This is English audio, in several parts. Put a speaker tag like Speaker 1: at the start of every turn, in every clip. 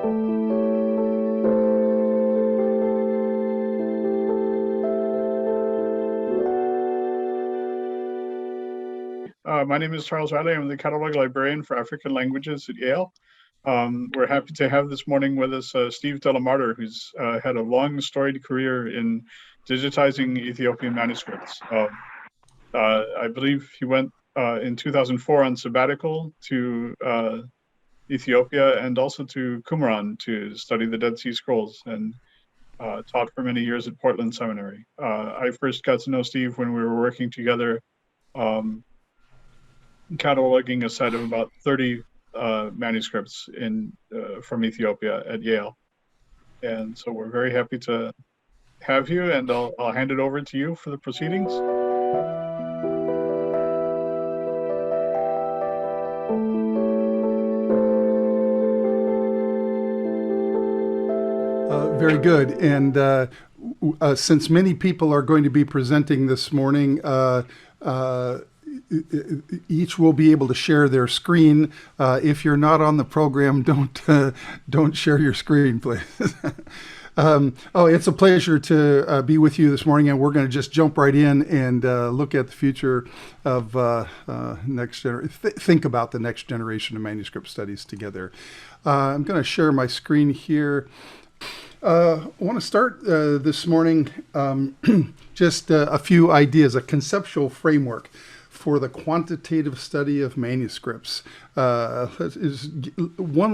Speaker 1: My name is Charles Riley. I'm the catalog librarian for African languages at Yale. We're happy to have this morning with us Steve Delamarter, who's had a long storied career in digitizing Ethiopian manuscripts. I believe he went in 2004 on sabbatical to Ethiopia and also to Qumran to study the Dead Sea Scrolls, and taught for many years at Portland Seminary. I first got to know Steve when we were working together, cataloging a set of about 30 manuscripts from Ethiopia at Yale. And so we're very happy to have you, and I'll hand it over to you for the proceedings.
Speaker 2: Very good. And since many people are going to be presenting this morning, each will be able to share their screen. If you're not on the program, don't share your screen, please. It's a pleasure to be with you this morning, and we're going to just jump right in and look at the future of think about the next generation of manuscript studies together. I'm going to share my screen here. I want to start this morning just a few ideas, a conceptual framework for the quantitative study of manuscripts. One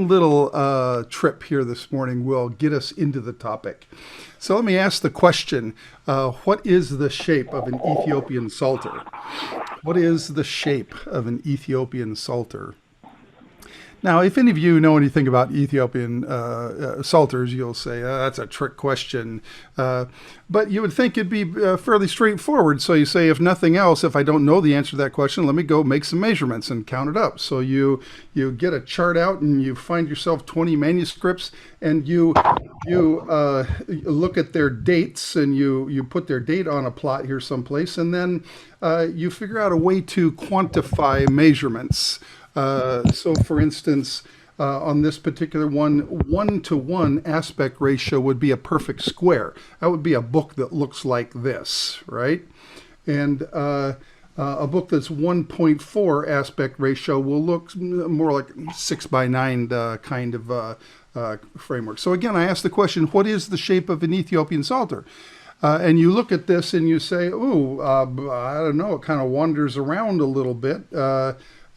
Speaker 2: little trip here this morning will get us into the topic. So let me ask the question, what is the shape of an Ethiopian psalter? What is the shape of an Ethiopian psalter? Now, if any of you know anything about Ethiopian psalters, you'll say, that's a trick question. But you would think it'd be fairly straightforward. So you say, if nothing else, if I don't know the answer to that question, let me go make some measurements and count it up. So you get a chart out and you find yourself 20 manuscripts, and you look at their dates, and you put their date on a plot here someplace, and then you figure out a way to quantify measurements. So for instance, on this particular one, 1-to-1 aspect ratio would be a perfect square. That would be a book that looks like this, right? And a book that's 1.4 aspect ratio will look more like 6:9 kind of framework. So again, I ask the question, what is the shape of an Ethiopian psalter? And you look at this and you say, I don't know, it kind of wanders around a little bit.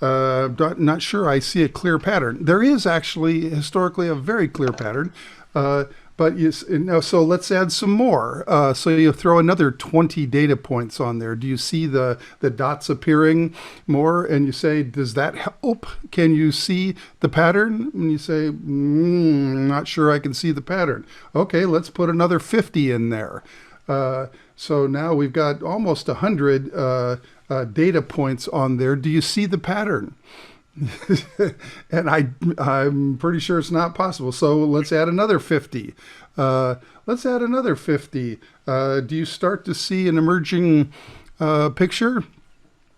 Speaker 2: Not sure I see a clear pattern. There is actually historically a very clear pattern, so let's add some more. So you throw another 20 data points on there. Do you see the dots appearing more? And you say, does that help? Can you see the pattern? And you say, not sure I can see the pattern. Okay, let's put another 50 in there. So now we've got almost 100 data points on there. Do you see the pattern? And I'm pretty sure it's not possible. So let's add another 50. Let's add another 50. Do you start to see an emerging picture?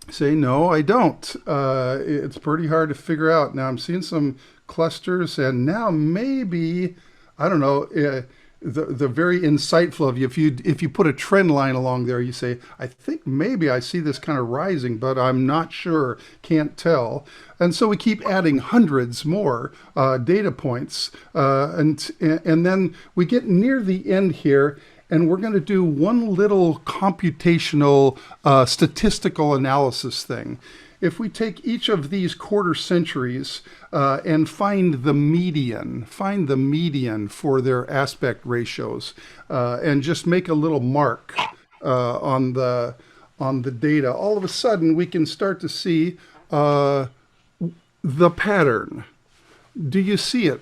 Speaker 2: Say, no, I don't. It's pretty hard to figure out. Now I'm seeing some clusters, and now maybe, I don't know, the very insightful of you, if you put a trend line along there, you say, I think maybe I see this kind of rising, but I'm not sure, can't tell. And so we keep adding hundreds more data points, and then we get near the end here, and we're going to do one little computational statistical analysis thing. If we take each of these quarter centuries and find the median for their aspect ratios, and just make a little mark on the data, all of a sudden we can start to see the pattern. Do you see it?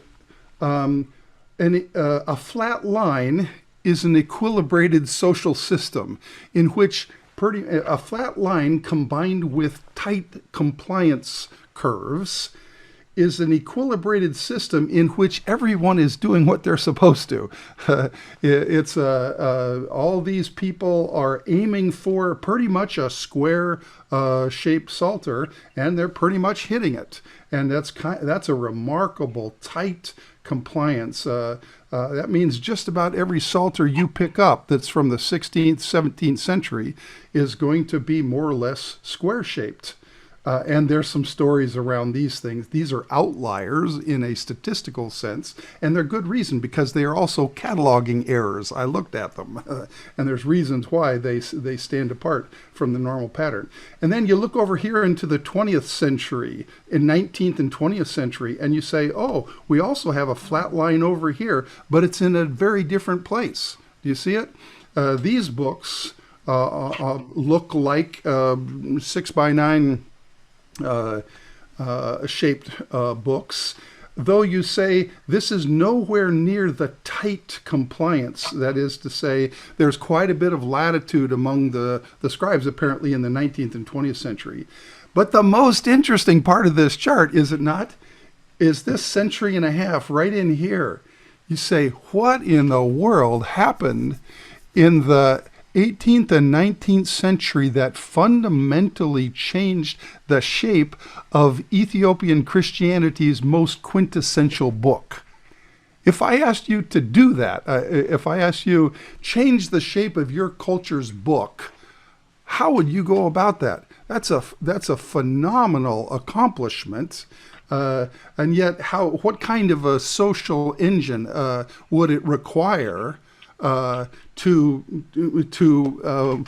Speaker 2: A flat line is an equilibrated social system in which a flat line combined with tight compliance curves is an equilibrated system in which everyone is doing what they're supposed to. It's all these people are aiming for pretty much a square shaped psalter, and they're pretty much hitting it. and that's a remarkable tight compliance. That means just about every Psalter you pick up that's from the 16th, 17th century is going to be more or less square shaped. And there's some stories around these things. These are outliers in a statistical sense, and they're good reason because they are also cataloging errors. I looked at them, and there's reasons why they stand apart from the normal pattern. And then you look over here into the 20th century, in 19th and 20th century, and you say, oh, we also have a flat line over here, but it's in a very different place. Do you see it? These books look like 6x9 shaped books, though you say this is nowhere near the tight compliance. That is to say, there's quite a bit of latitude among the scribes apparently in the 19th and 20th century. But the most interesting part of this chart, is it not, is this century and a half right in here. You say, what in the world happened in the 18th and 19th century that fundamentally changed the shape of Ethiopian Christianity's most quintessential book? If I asked you to do that, if I asked you, change the shape of your culture's book, how would you go about that? That's a phenomenal accomplishment. And yet, what kind of a social engine would it require to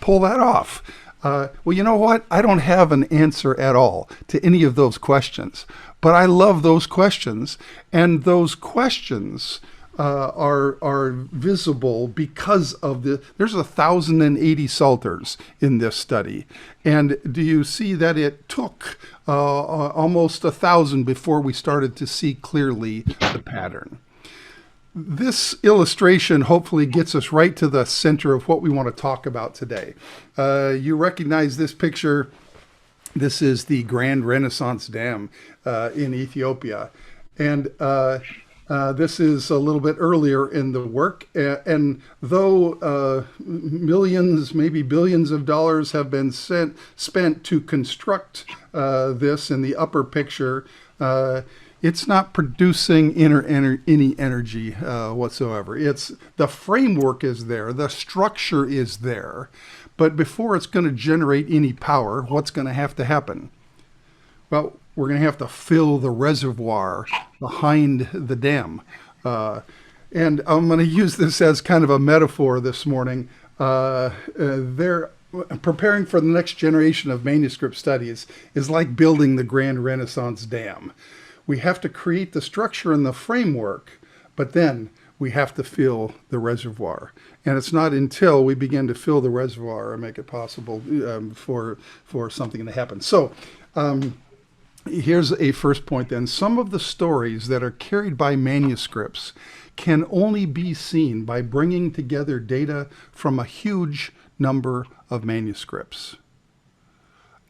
Speaker 2: pull that off? Well, you know what? I don't have an answer at all to any of those questions, but I love those questions, and those questions are visible because of there's 1,080 Psalters in this study. And do you see that it took almost 1,000 before we started to see clearly the pattern? This illustration hopefully gets us right to the center of what we want to talk about today. You recognize this picture. This is the Grand Renaissance Dam in Ethiopia. And this is a little bit earlier in the work. And though millions, maybe billions of dollars have been spent to construct this in the upper picture, it's not producing any energy whatsoever. The framework is there, the structure is there, but before it's going to generate any power, what's going to have to happen? Well, we're going to have to fill the reservoir behind the dam. And I'm going to use this as kind of a metaphor this morning. They're preparing for the next generation of manuscript studies is like building the Grand Renaissance Dam. We have to create the structure and the framework, but then we have to fill the reservoir. And it's not until we begin to fill the reservoir and make it possible for something to happen. So here's a first point then. Some of the stories that are carried by manuscripts can only be seen by bringing together data from a huge number of manuscripts.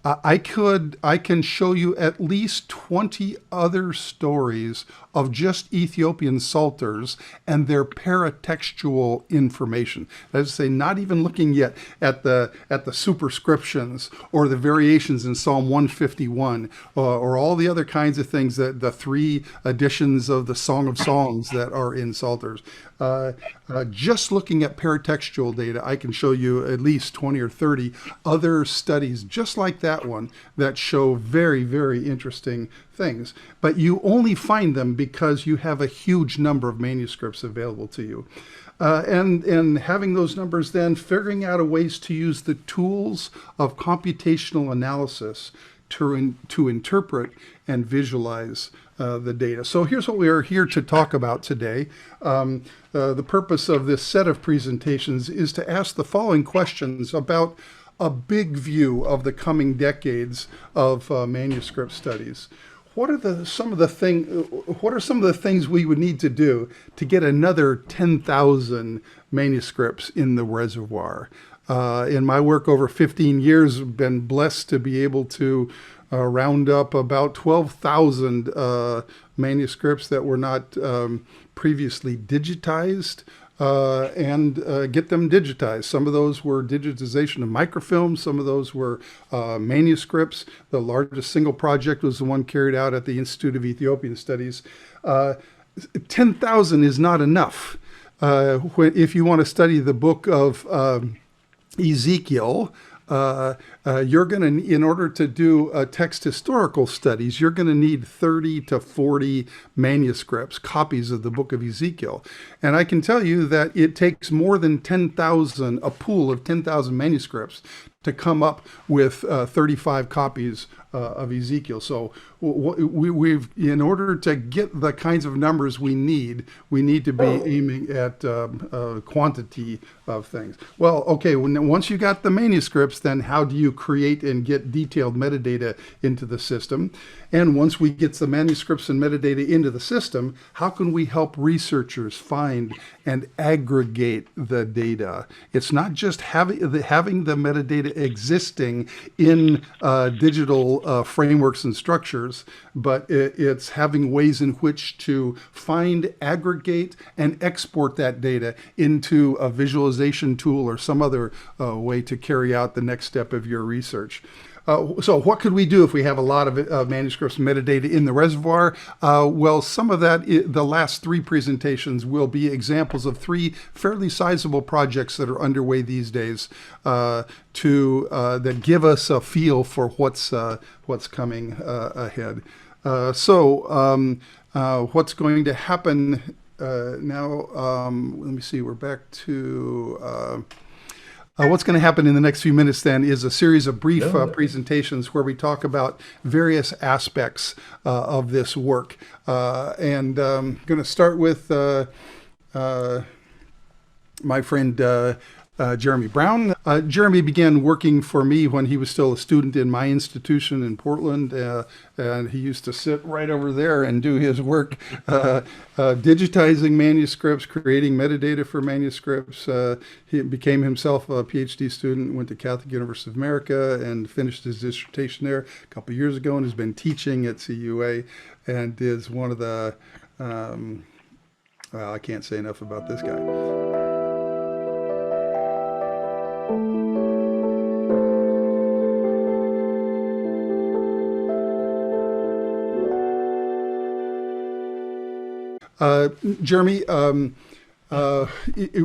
Speaker 2: I can show you at least 20 other stories of just Ethiopian Psalters and their paratextual information. That is to say, not even looking yet at the superscriptions or the variations in Psalm 151 or all the other kinds of things, that the 3 editions of the Song of Songs that are in Psalters. Just looking at paratextual data, I can show you at least 20 or 30 other studies just like that one that show very, very interesting things. But you only find them because you have a huge number of manuscripts available to you. And having those numbers, then figuring out ways to use the tools of computational analysis to interpret and visualize the data. So here's what we are here to talk about today. The purpose of this set of presentations is to ask the following questions about a big view of the coming decades of manuscript studies. What are some of the things we would need to do to get another 10,000 manuscripts in the reservoir? In my work over 15 years, I've been blessed to be able to round up about 12,000 manuscripts that were not previously digitized. and get them digitized. Some of those were digitization of microfilms. Some of those were manuscripts. The largest single project was the one carried out at the Institute of Ethiopian Studies. 10,000 is not enough. If you want to study the book of Ezekiel, you're going to, in order to do text historical studies, you're going to need 30 to 40 manuscripts, copies of the book of Ezekiel. And I can tell you that it takes more than 10,000, a pool of 10,000 manuscripts to come up with 35 copies of Ezekiel. So we've, in order to get the kinds of numbers we need to be aiming at quantity of things. Well, okay, once you got the manuscripts, then how do you create and get detailed metadata into the system? And once we get the manuscripts and metadata into the system, how can we help researchers find and aggregate the data? It's not just having the metadata existing in digital frameworks and structures, but it's having ways in which to find, aggregate, and export that data into a visualization tool or some other way to carry out the next step of your research. So what could we do if we have a lot of manuscripts and metadata in the reservoir? Well, some of that, the last three presentations will be examples of three fairly sizable projects that are underway these days that give us a feel for what's coming ahead. What's going to happen now? Let me see. We're back to. What's going to happen in the next few minutes then is a series of brief presentations where we talk about various aspects of this work. And I'm going to start with my friend Jeremy Brown. Jeremy began working for me when he was still a student in my institution in Portland, and he used to sit right over there and do his work, digitizing manuscripts, creating metadata for manuscripts. He became himself a PhD student, went to Catholic University of America and finished his dissertation there a couple of years ago, and has been teaching at CUA, and is one of the, well, I can't say enough about this guy. Jeremy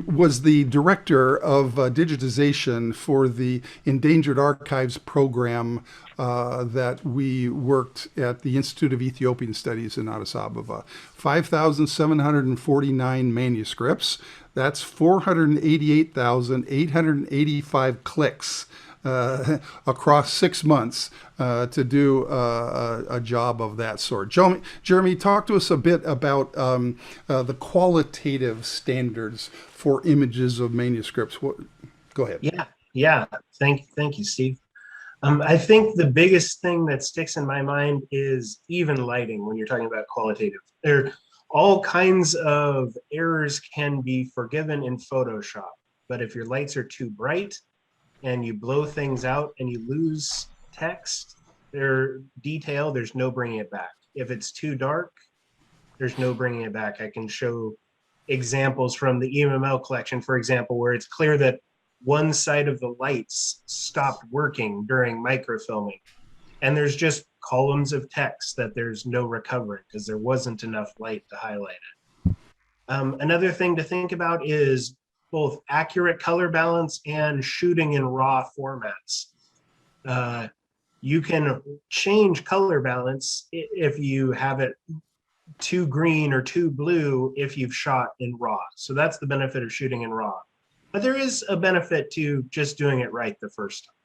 Speaker 2: was the director of digitization for the Endangered Archives program that we worked at the Institute of Ethiopian Studies in Addis Ababa. 5,749 manuscripts. That's 488,885 clicks. Across 6 months to do a job of that sort. Jeremy, talk to us a bit about the qualitative standards for images of manuscripts. Go ahead.
Speaker 3: Yeah. Thank you, Steve. I think the biggest thing that sticks in my mind is even lighting when you're talking about qualitative. There, all kinds of errors can be forgiven in Photoshop, but if your lights are too bright, and you blow things out and you lose text, their detail, there's no bringing it back. If it's too dark, there's no bringing it back. I can show examples from the EMML collection, for example, where it's clear that one side of the lights stopped working during microfilming. And there's just columns of text that there's no recovery because there wasn't enough light to highlight it. Another thing to think about is both accurate color balance and shooting in raw formats. You can change color balance if you have it too green or too blue if you've shot in raw. So that's the benefit of shooting in raw. But there is a benefit to just doing it right the first time.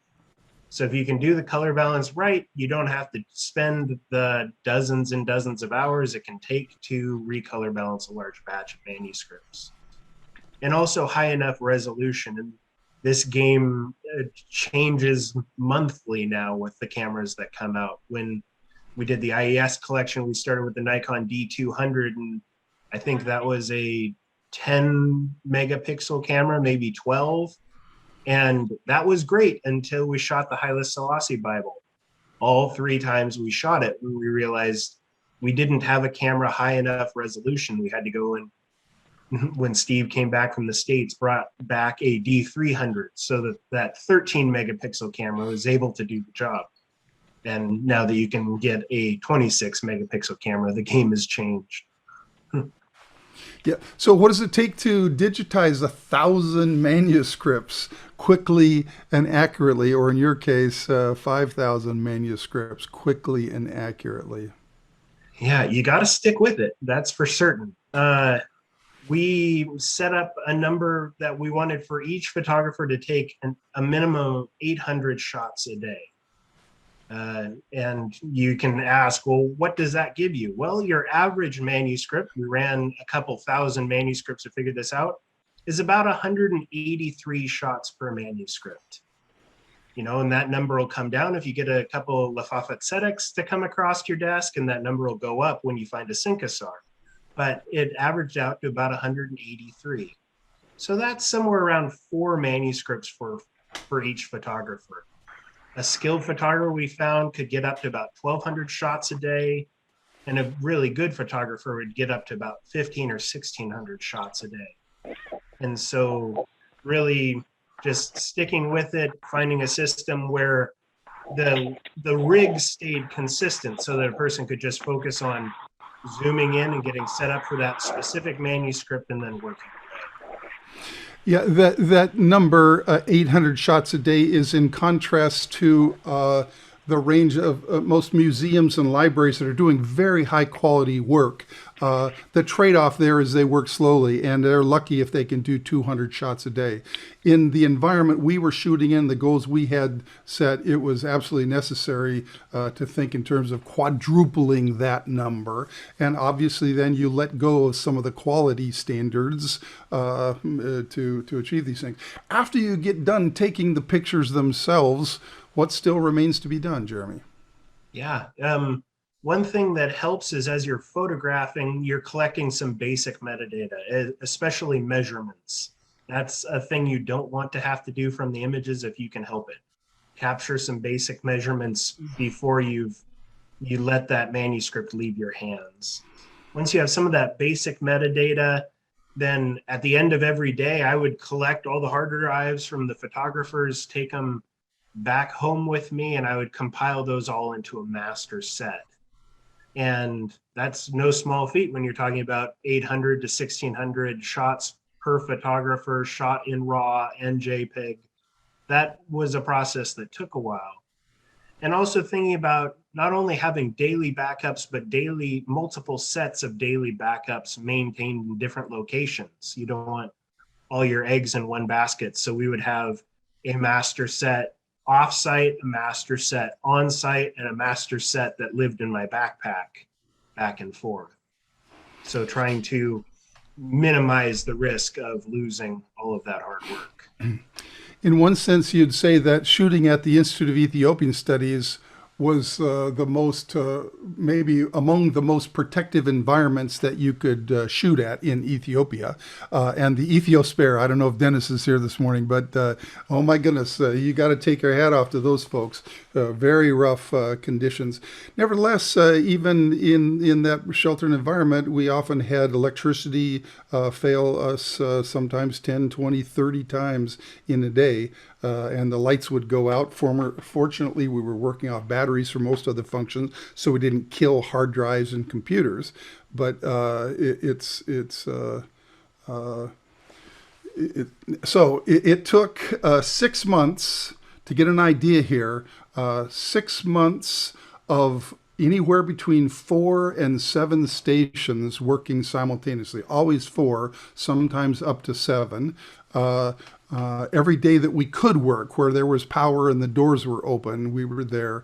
Speaker 3: So if you can do the color balance right, you don't have to spend the dozens and dozens of hours it can take to recolor balance a large batch of manuscripts. And also high enough resolution. And this game changes monthly now with the cameras that come out. When we did the IES collection, we started with the Nikon D200, and I think that was a 10 megapixel camera, maybe 12. And that was great until we shot the Haile Selassie Bible. All 3 times we shot it, we realized we didn't have a camera high enough resolution. We had to go and when Steve came back from the States, brought back a D300 so that that 13 megapixel camera was able to do the job. And now that you can get a 26 megapixel camera, the game has changed.
Speaker 2: Yeah. So what does it take to digitize 1,000 manuscripts quickly and accurately, or in your case, 5,000 manuscripts quickly and accurately?
Speaker 3: Yeah, you got to stick with it. That's for certain. We set up a number that we wanted for each photographer to take a minimum of 800 shots a day. And you can ask, well, what does that give you? Well, your average manuscript, we ran a couple thousand manuscripts to figure this out, is about 183 shots per manuscript. You know, and that number will come down if you get a couple Lafafet Sedeks to come across your desk, and that number will go up when you find a Syncasar. But it averaged out to about 183. So that's somewhere around 4 manuscripts for each photographer. A skilled photographer we found could get up to about 1,200 shots a day, and a really good photographer would get up to about 1,500 or 1,600 shots a day. And so really just sticking with it, finding a system where the rig stayed consistent so that a person could just focus on zooming in and getting set up for that specific manuscript and then working.
Speaker 2: Yeah, that number, 800 shots a day, is in contrast to the range of most museums and libraries that are doing very high quality work. The trade-off there is they work slowly, and they're lucky if they can do 200 shots a day. In the environment we were shooting in, the goals we had set, it was absolutely necessary to think in terms of quadrupling that number. And obviously then you let go of some of the quality standards to achieve these things. After you get done taking the pictures themselves, what still remains to be done, Jeremy?
Speaker 3: Yeah. One thing that helps is as you're photographing, you're collecting some basic metadata, especially measurements. That's a thing you don't want to have to do from the images if you can help it. Capture some basic measurements before you let that manuscript leave your hands. Once you have some of that basic metadata, then at the end of every day, I would collect all the hard drives from the photographers, take them back home with me, and I would compile those all into a master set. And that's no small feat when you're talking about 800 to 1,600 shots per photographer, shot in RAW and JPEG. That was a process that took a while. And also thinking about not only having daily backups, but multiple sets of daily backups maintained in different locations. You don't want all your eggs in one basket. So we would have a master set off-site, a master set on-site, and a master set that lived in my backpack back and forth. So trying to minimize the risk of losing all of that hard work.
Speaker 2: In one sense, you'd say that shooting at the Institute of Ethiopian Studies was the most, maybe among the most protective environments that you could shoot at in Ethiopia. And the Ethiosphere, I don't know if Dennis is here this morning, but oh my goodness, you got to take your hat off to those folks. Very rough conditions. Nevertheless, even in that sheltered environment, we often had electricity fail us sometimes 10, 20, 30 times in a day. And the lights would go out. Fortunately, we were working off batteries for most of the functions, so we didn't kill hard drives and computers. But it took 6 months to get an idea here. 6 months of anywhere between 4 and 7 stations working simultaneously. Always 4, sometimes up to 7. Every day that we could work, where there was power and the doors were open, we were there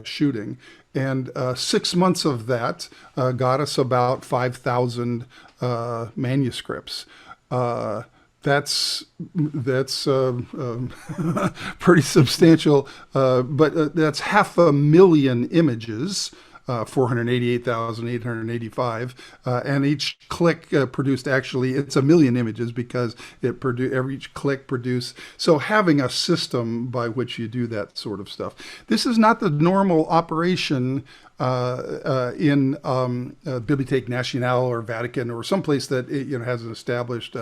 Speaker 2: shooting. And 6 months of that got us about 5,000 manuscripts. That's pretty substantial, but that's 500,000 images 488,885, and each click produced, actually it's a million images because every click produced. So having a system by which you do that sort of stuff. This is not the normal operation in Bibliothèque Nationale or Vatican or someplace that has an established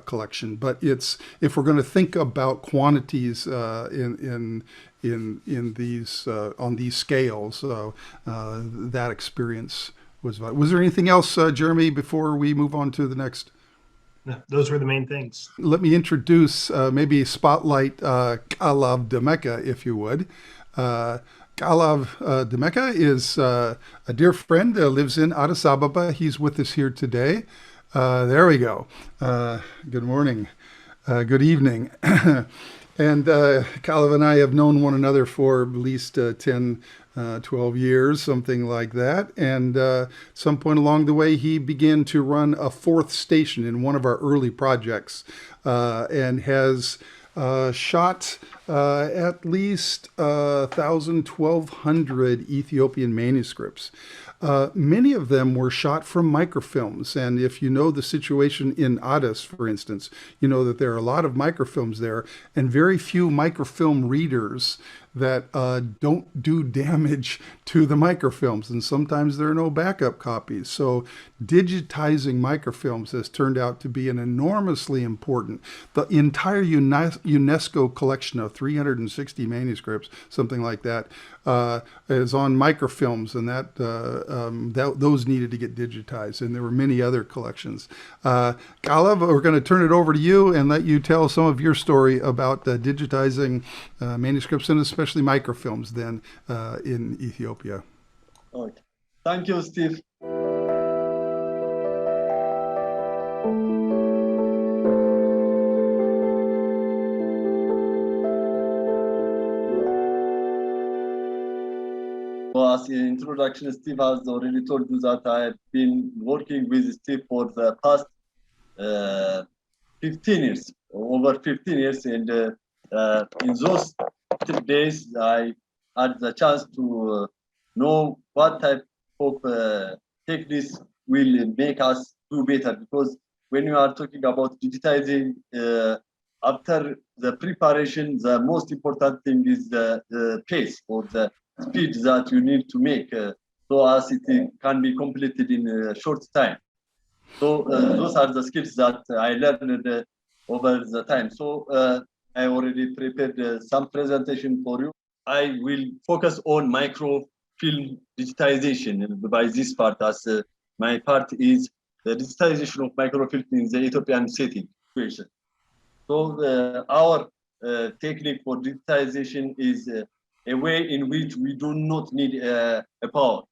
Speaker 2: collection. But it's, if we're going to think about quantities in these on these scales, that experience was valuable. Was there anything else, Jeremy, before we move on to the next?
Speaker 3: No, those were the main things.
Speaker 2: Let me introduce, maybe spotlight Kaleab Demeke, if you would. Kaleab Demeke is a dear friend, lives in Addis Ababa. He's with us here today. There we go. Good morning. Good evening. And Kaleab and I have known one another for at least 10, 12 years, something like that. And at some point along the way, he began to run a fourth station in one of our early projects, and has shot at least 1,000, 1,200 Ethiopian manuscripts. Many of them were shot from microfilms. And if you know the situation in Addis, for instance, you know that there are a lot of microfilms there and very few microfilm readers that don't do damage to the microfilms. And sometimes there are no backup copies. So digitizing microfilms has turned out to be an enormously important. The entire UNESCO collection of 360 manuscripts, something like that, is on microfilms, and those needed to get digitized. And there were many other collections. Kaleab, we're going to turn it over to you and let you tell some of your story about digitizing manuscripts, and especially microfilms then in Ethiopia.
Speaker 4: Okay. Thank you, Steve. Well, as an introduction, Steve has already told you that I've been working with Steve for the past 15 years, over 15 years, and in those days, I had the chance to know what type of techniques will make us do better. Because when you are talking about digitizing, after the preparation, the most important thing is the pace or the speed that you need to make, so as it can be completed in a short time. So those are the skills that I learned over the time. So I already prepared some presentation for you. I will focus on microfilm digitization by this part, as my part is the digitization of microfilm in the Ethiopian setting situation. So our technique for digitization is a way in which we do not need a power.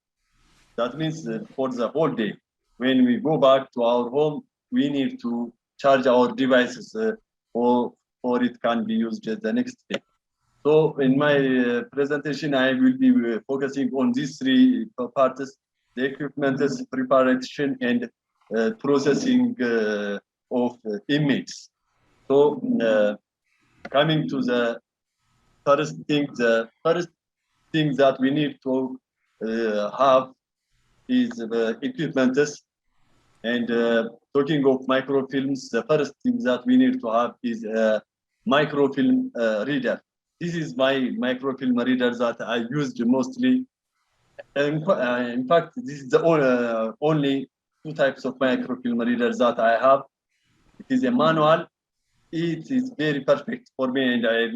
Speaker 4: That means for the whole day, when we go back to our home, we need to charge our devices or it can be used the next day. So in my presentation, I will be focusing on these three parts: the equipment, preparation, and processing of images. So coming to the first thing, that we need to have is the equipment. And talking of microfilms, the first thing that we need to have is a microfilm reader. This is my microfilm reader that I used mostly. In fact, this is the only two types of microfilm readers that I have. It is a manual. It is very perfect for me, and I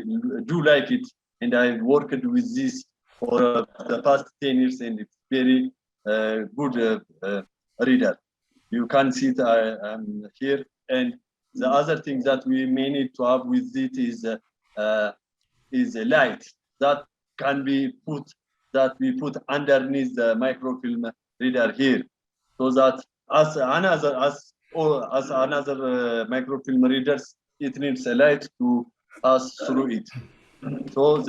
Speaker 4: do like it. And I've worked with this for the past 10 years, and it's very good reader. You can see it here. And the other thing that we may need to have with it is a light that can be put underneath the microfilm reader here, so that as another microfilm readers, it needs a light to pass through it. So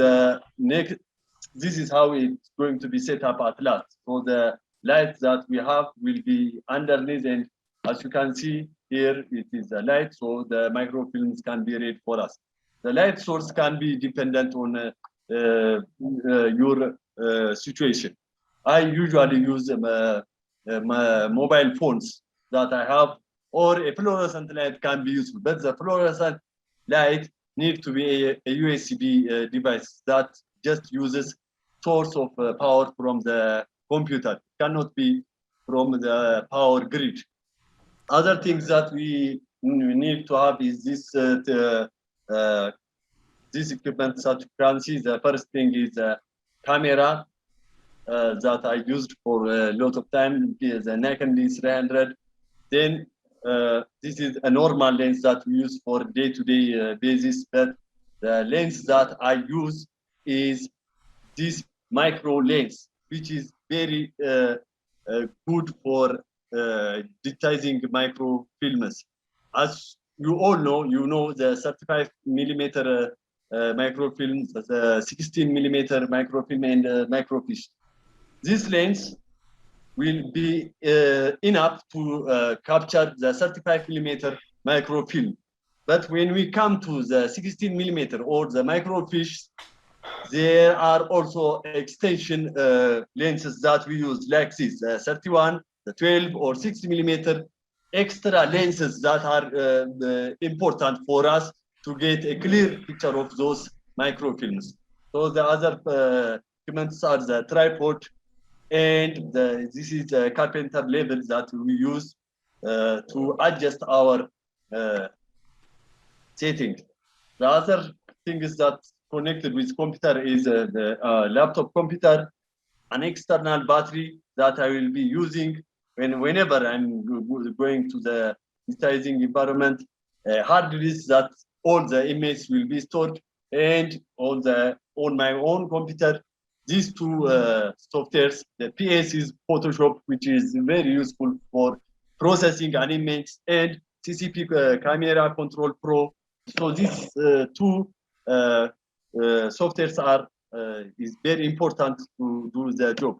Speaker 4: this is how it's going to be set up at last. So the light that we have will be underneath, and as you can see here, it is a light, so the microfilms can be read for us. The light source can be dependent on your situation. I usually use my mobile phones that I have, or a fluorescent light can be useful, but the fluorescent light need to be a USB device that just uses source of power from the computer. It cannot be from the power grid. Other things that we need to have is this equipment that you can see. The first thing is a camera that I used for a lot of time, the Nikon D300. Then this is a normal lens that we use for day-to-day basis, but the lens that I use is this micro lens, which is very good for digitizing microfilms. As you all know, you know the 35 millimeter microfilms, the 16 millimeter microfilm, and microfiche. This lens will be enough to capture the 35 millimeter microfilm. But when we come to the 16 millimeter or the microfiche, there are also extension lenses that we use like this, 31, the 12 or 60 millimeter extra lenses that are important for us to get a clear picture of those microfilms. So the other equipments are the tripod, and this is the carpenter level that we use to adjust our setting. The other thing is that connected with computer is the laptop computer, an external battery that I will be using whenever I'm going to the digitizing environment, hard disk that all the images will be stored, and on my own computer, these two softwares, the PS is Photoshop, which is very useful for processing an image, and CCP Camera Control Pro. So these two softwares are is very important to do the job.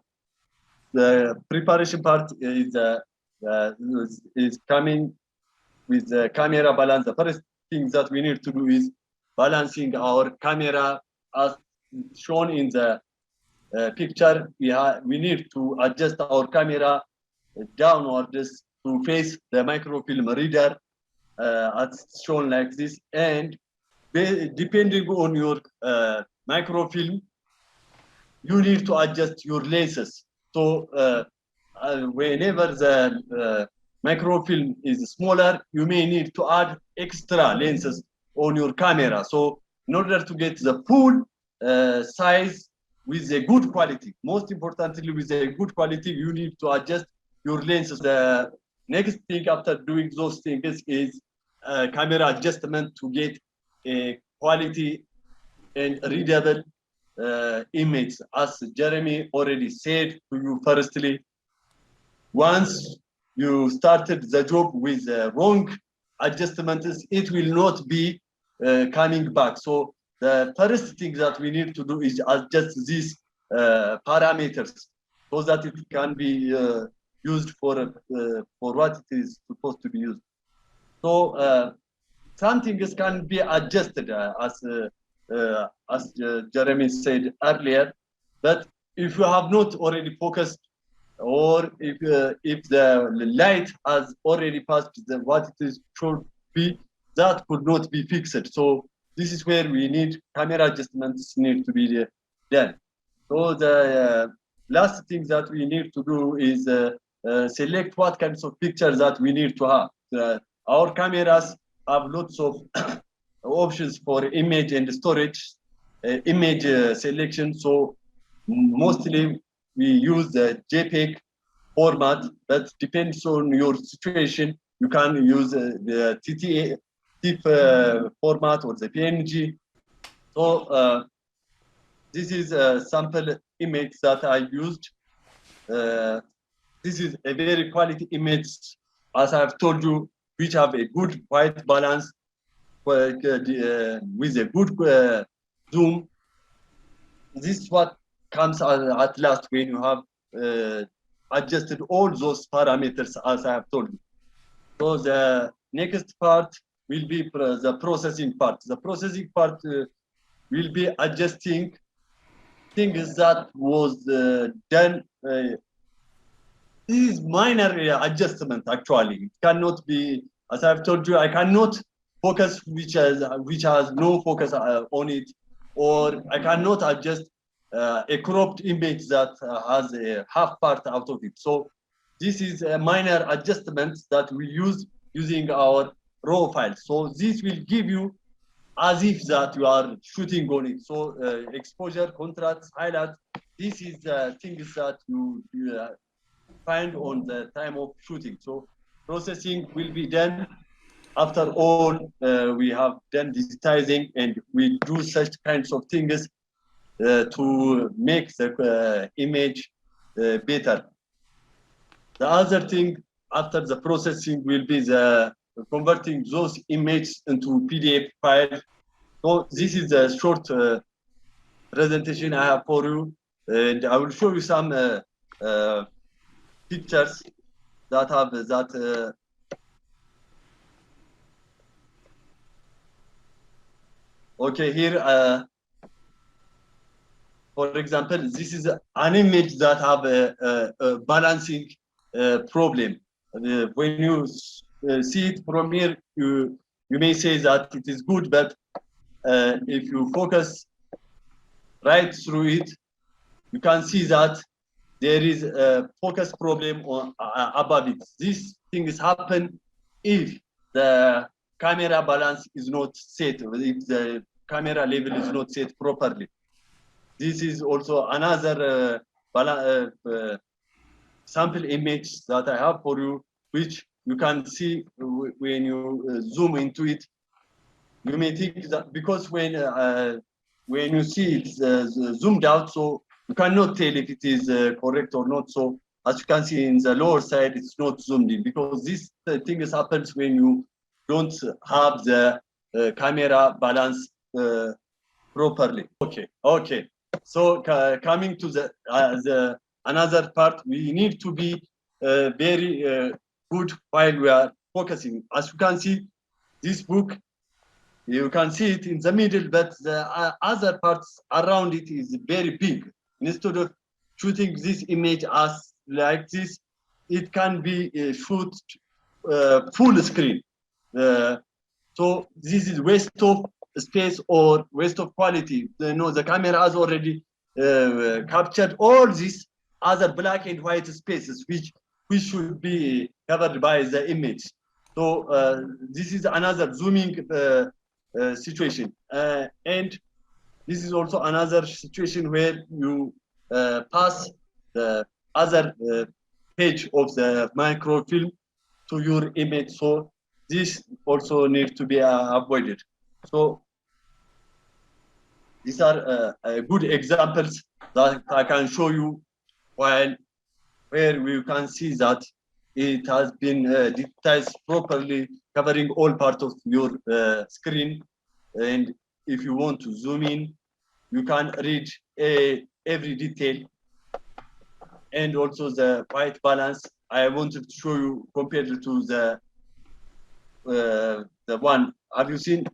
Speaker 4: The preparation part is coming with the camera balance. The first thing that we need to do is balancing our camera as shown in the picture. We need to adjust our camera downwards to face the microfilm reader as shown like this, and depending on your microfilm, you need to adjust your lenses. So whenever the microfilm is smaller, you may need to add extra lenses on your camera. So in order to get the full size with a good quality, most importantly with a good quality, you need to adjust your lenses. The next thing after doing those things is camera adjustment to get a quality and readable image. As Jeremy already said to you, firstly, once you started the job with wrong adjustments, it will not be coming back. So the first thing that we need to do is adjust these parameters so that it can be used for what it is supposed to be used. So some things can be adjusted as Jeremy said earlier, but if you have not already focused, or if the light has already passed what it is should be, that could not be fixed. So this is where we need camera adjustments need to be done. So the last thing that we need to do is select what kinds of pictures that we need to have. Our cameras have lots of options for image and storage, image selection. So mostly we use the JPEG format, but depends on your situation. You can use the TIFF format or the PNG. So this is a sample image that I used. This is a very quality image, as I've told you, which have a good white balance with a good zoom. This is what comes at last when you have adjusted all those parameters as I have told you. So the next part will be the processing part. The processing part will be adjusting things that was done. This is minor adjustment actually. It cannot be, as I've told you, I cannot focus which has no focus on it, or I cannot adjust a cropped image that has a half part out of it. So this is a minor adjustment that we use using our raw files. So this will give you as if that you are shooting on it. So exposure, contrast, highlight, this is things that you find on the time of shooting. So processing will be done after all we have done digitizing, and we do such kinds of things to make the image better. The other thing after the processing will be the converting those images into PDF file. So this is a short presentation I have for you, and I will show you some pictures that have that. Okay, here, for example, this is an image that have a balancing problem. When you see it from here, you may say that it is good, but if you focus right through it, you can see that there is a focus problem on above it. These things happen if the camera balance is not set, if the camera level is not set properly. This is also another sample image that I have for you, which you can see when you zoom into it. You may think that because when you see it zoomed out, so you cannot tell if it is correct or not. So as you can see in the lower side, it's not zoomed in, because this thing happens when you don't have the camera balance properly. Okay. So coming to the another part, we need to be very good while we are focusing. As you can see, this book, you can see it in the middle, but the other parts around it is very big. Instead of shooting this image as like this, it can be shoot full screen. So this is waste of space or waste of quality. No, the camera has already captured all these other black and white spaces which should be covered by the image. So this is another zooming situation, and this is also another situation where you pass the other page of the microfilm to your image. So this also needs to be avoided. So these are good examples that I can show you, where we can see that it has been digitized properly, covering all parts of your screen. And if you want to zoom in, you can read every detail, and also the white balance. I wanted to show you compared to the one. Have you seen?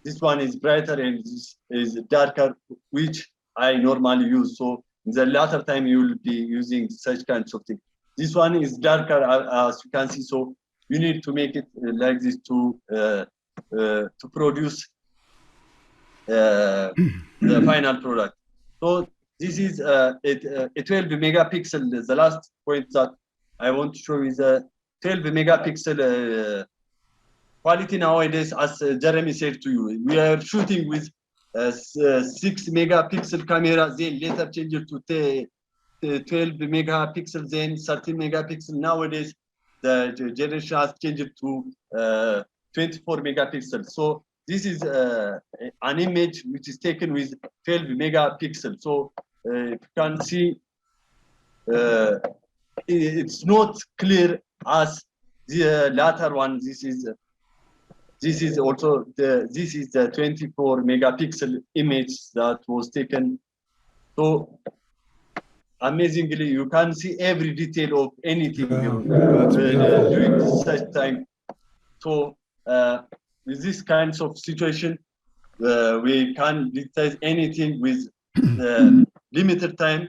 Speaker 4: This one is brighter and this is darker, which I normally use. So in the latter time, you will be using such kinds of things. This one is darker, as you can see. So you need to make it like this to produce the final product. So this is a 12 megapixel. The last point that I want to show is a 12 megapixel quality nowadays. As Jeremy said to you, we are shooting with 6 megapixel camera, then later change it to 12 megapixel, then 13 megapixel. Nowadays, the generation has changed to 24 megapixels. So this is an image which is taken with 12 megapixels. So you can see it's not clear as the latter one. This is also the 24 megapixel image that was taken. So amazingly, you can see every detail of anything during such time. So with this kinds of situation, we can digitize anything with limited time.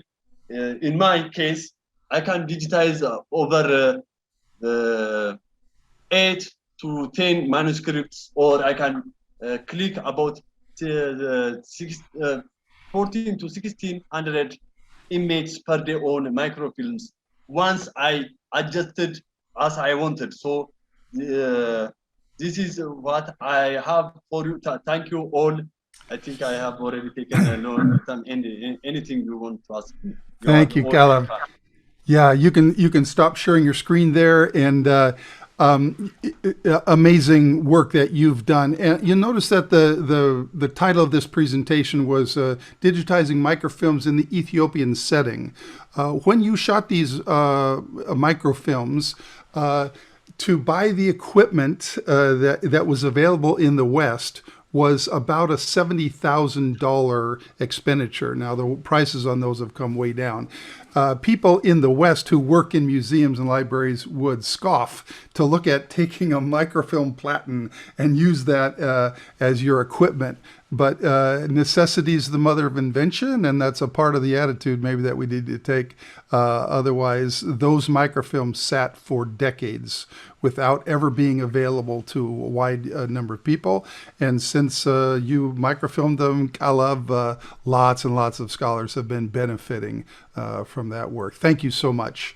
Speaker 4: In my case, I can digitize over 8 to 10 manuscripts, or I can click about 14 to 1600 images per day on microfilms once I adjusted as I wanted. So this is what I have for you. Thank you all. I think I have already taken no time. Anything you want to ask me? You are
Speaker 2: Thank you,
Speaker 4: all
Speaker 2: Kaleab.
Speaker 4: welcome.
Speaker 2: Yeah, you can stop sharing your screen there, and amazing work that you've done. And you'll notice that the title of this presentation was digitizing microfilms in the Ethiopian setting. When you shot these microfilms, to buy the equipment that was available in the West was about a $70,000 expenditure. Now, the prices on those have come way down. People in the West who work in museums and libraries would scoff to look at taking a microfilm platen and use that as your equipment. But necessity is the mother of invention, and that's a part of the attitude maybe that we need to take. Otherwise, those microfilms sat for decades without ever being available to a wide number of people. And since you microfilmed them, Kaleab, lots and lots of scholars have been benefiting from that work. Thank you so much.